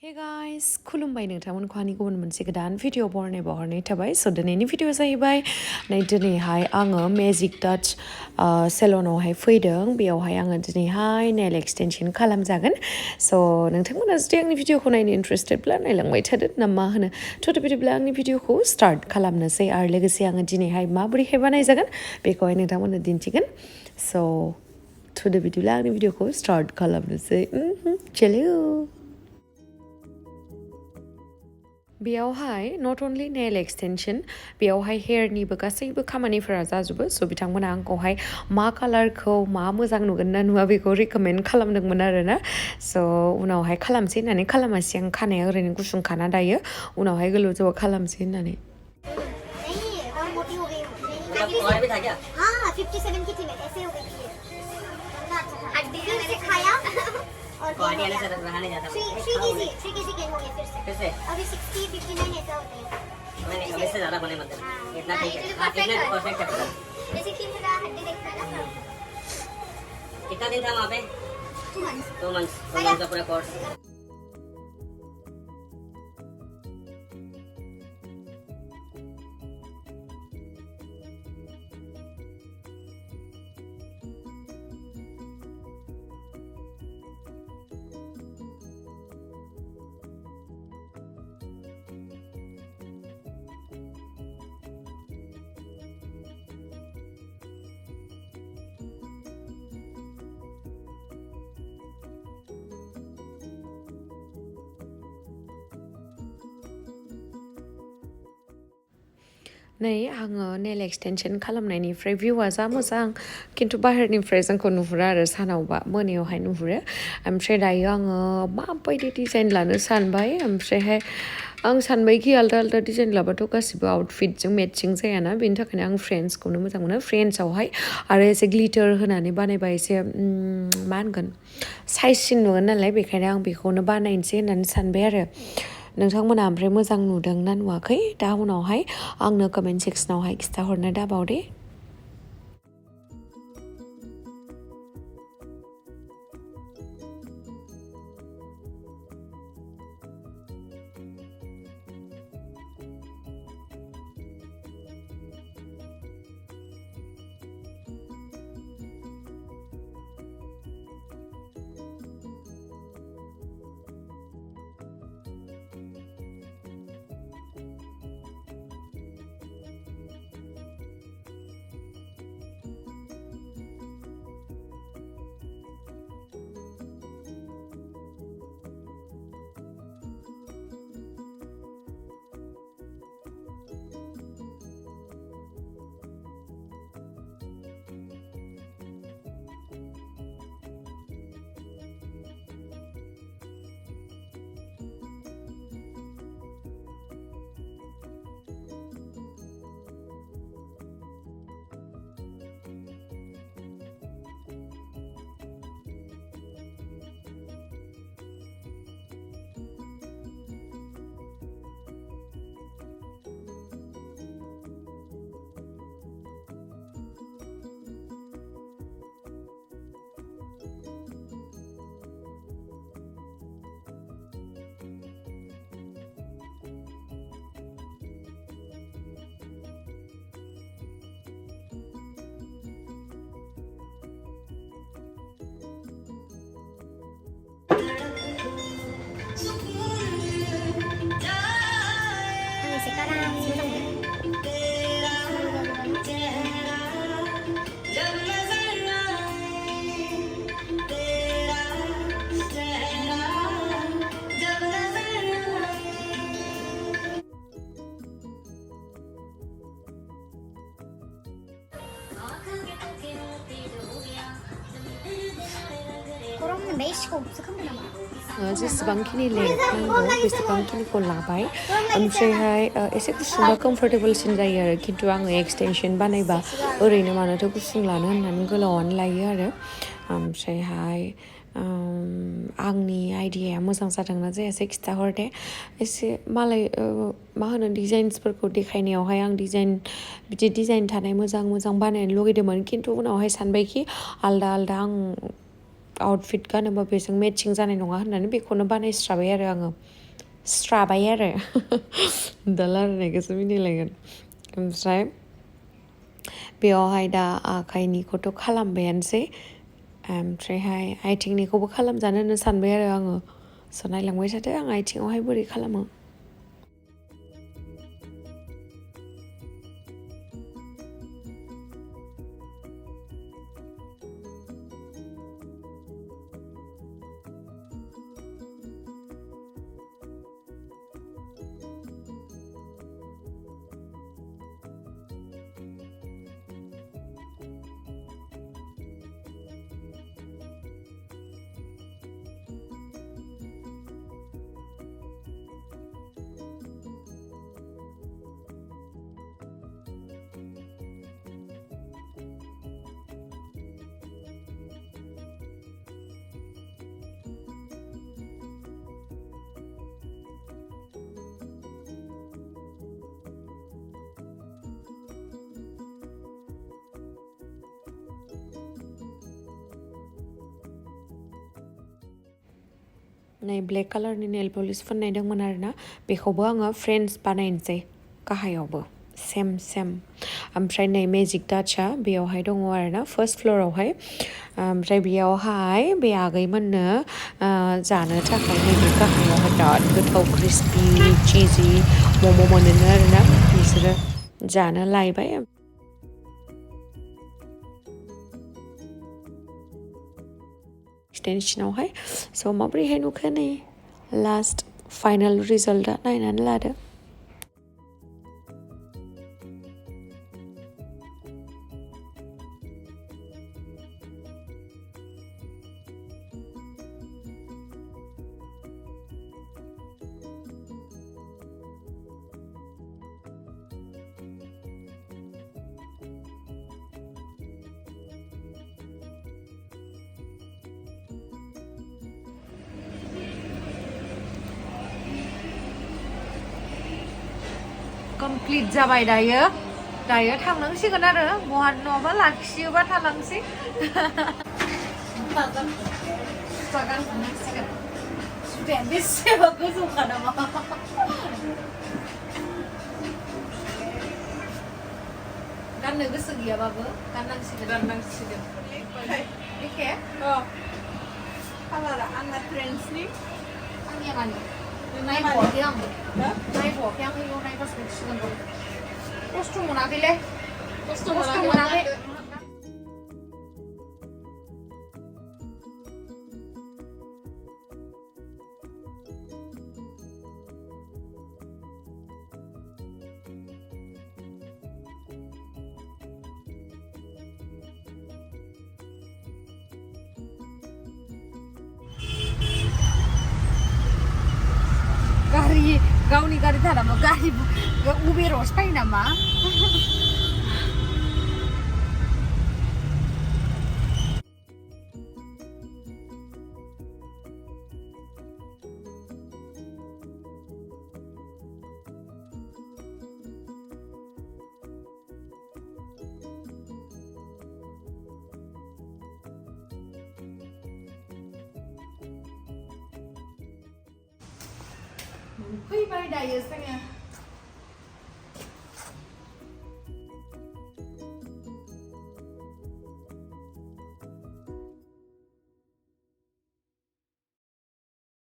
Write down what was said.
Hey guys, खुलुमबाय नोंथांमोनखौ आंनि गुबुन मोनसे गोदान भिडिअ बरनाय थाबाय स' दिनैनि भिडिअ जाहैबाय नै दिनैहाय आङो मेजिक टाच सेलनावहाय फैदों बेयावहाय आङो दिनैहाय नेल एक्सटेनसन खालामजागोन स' नोंथांमोना जुदि आंनि भिडिअखौ नायनो इन्टारेस्टेडब्ला नायलांबाय थादो ना मा होनो थ' बिदिब्ला आंनि भिडिअखौ स्टार्ट खालामनोसै आरो लोगोसे आङो दिनैहाय माबोरैहाय बानायजागोन बेखौहाय नोंथांमोननो दिन्थिगोन स' थ' बिदिब्ला आंनि भिडिअखौ स्टार्ट खालामनोसै चलो बेयावहाय नट अनलि नेल एक्सटेनसन बेयावहाय हेयारनिबो गासैबो खामानिफोरा जाजोबो स' बिथांमोना आंखौहाय मा कालारखौ मा मोजां नुगोन ना नुवा बेखौ रिकमेन्ड खालामदोंमोन आरो ना स' उनावहाय खालामसै होननानै खालामासै आं खानाया ओरैनो गुसुंखाना दायो उनावहाय गोलाव जौआ खालामसै होननानै और भी था क्या? हाँ 57 की थी मैं ऐसे हो गई थी हड्डी से मैंने खाया और बॉडी वाले से बनाने जाता हूँ 3 केजी गेन हो गया फिर से अभी 60 59 ऐसा होता है मैंने कभी से ज़्यादा बने मतलब इतना ठीक है हाँ इतना परफेक्ट है बेसिकली मेरा हड्डी देखता है ना कितना दिन था वहाँ पे 2 मंथ्स का पूरा कोर्स नै आङो नेल एक्सटेनसन खालामनायनिफ्राय भिउआ जा मोजां खिन्थु बाहेरनिफ्राय जोंखौ नुहुरा आरो सानावबा मोनायावहाय नुहुरो ओमफ्राय दायो आङो माबायदि डिजाइन लानो सानबाय ओमफ्रायहाय आं सानबायखि आलदा आलदा डिजाइन लाबाथ' गासिबो आउटफिटजों मेटचिं जायाना बेनि थाखायनो आं फ्रेन्ड्सखौनो मोजां मोनो फ्रेन्ड्सआवहाय आरो एसे ग्लिटार होनानै बानायबा एसे मा होनगोन साइजसिन नुगोन नालाय बेखायनो आं बेखौनो बानायनोसै होननानै सानबाय आरो नोंथांमोना ओमफ्राय मोजां नुदों ना नुवाखै दा उनावहाय आंनो कमेन्ट सेक्सनावहाय खिन्थाहरनो दाबाव दे 그러면 메이시가 없어 칸보나 जेसेबांखिनि लेन्थ नांगौ बेसेबांखिनिखौ लाबाय ओमफ्रायहाय एसे गुसुंबा कम्फर्टेबलसिन जायो आरो खिन्थु आङो एक्सटेनसन बानायबा ओरैनो मानोथो गुसुं लानो होननानै गोलावानो लायो आरो ओमफ्रायहाय आंनि आइडियाया मोजां जादोंना जायासै खिन्थाहर दे एसे मालाय मा होनो डिजाइन्सफोरखौ देखायनायावहाय आं बिदि डिजाइन थानाय मोजां मोजां बानायनो लुगैदोंमोन खिन्थु उनावहाय सानबायखि आलदा आलदा आं आउटफिट गानोबा बेजों मेचिं जानाय नङा होननानै बेखौनो बानायस्राबाय आरो आङो दा रायलायनायखौसो मिनिलायगोन ओमफ्राय बेयावहाय दा आखाइनिखौथ' खालामबायानोसै ओमफ्रायहाय आथिंनिखौबो खालामजानो होननो सानबाय आरो आङो नायलांबाय थादो आं आथिङावहाय बोरै खालामो नै ब्लेक कालारनि नेल पलिश फोननायदोंमोन आरोना बेखौबो आङो फ्रेन्ड्स बानायनोसै गाहायावबो सेम ओमफ्राय नै मेजिक टाचआ बेयावहाय दङ आरोना फार्स्ट फ्ल'रावहाय ओमफ्राय बेयावहाय बे आगैमोननो जानो थाखाय नैबे गाहायावहाय बिराद गोथाव क्रिस्पि चिजि मम' मोनोनो आरोना बिसोरो जानो लायबाय एक्सटेनसनावहाय स' माबोरैहाय नुखो नै लास्ट फाइनाल रिजाल्टआ नायनानै लादो कमप्लिट जाबाय दायो थांनांसिगोन आरो बहा नङाबा लाखियोबा थालांसै बेसेबा गोजौखा नामा गाननो गोसो गैयाबाबो गाननांसिगोन एखे कालारा आंना ट्रेन्सनि आंनिया मानि नायबावाखै आं इयाव नायबासो मिथिसिगोन खस्थ' मोनाखैलै खस्थ' मोनाखै गावनि गारि थानामा गारि उबेरावसो फैयो नामा फैबाय दायो जोङो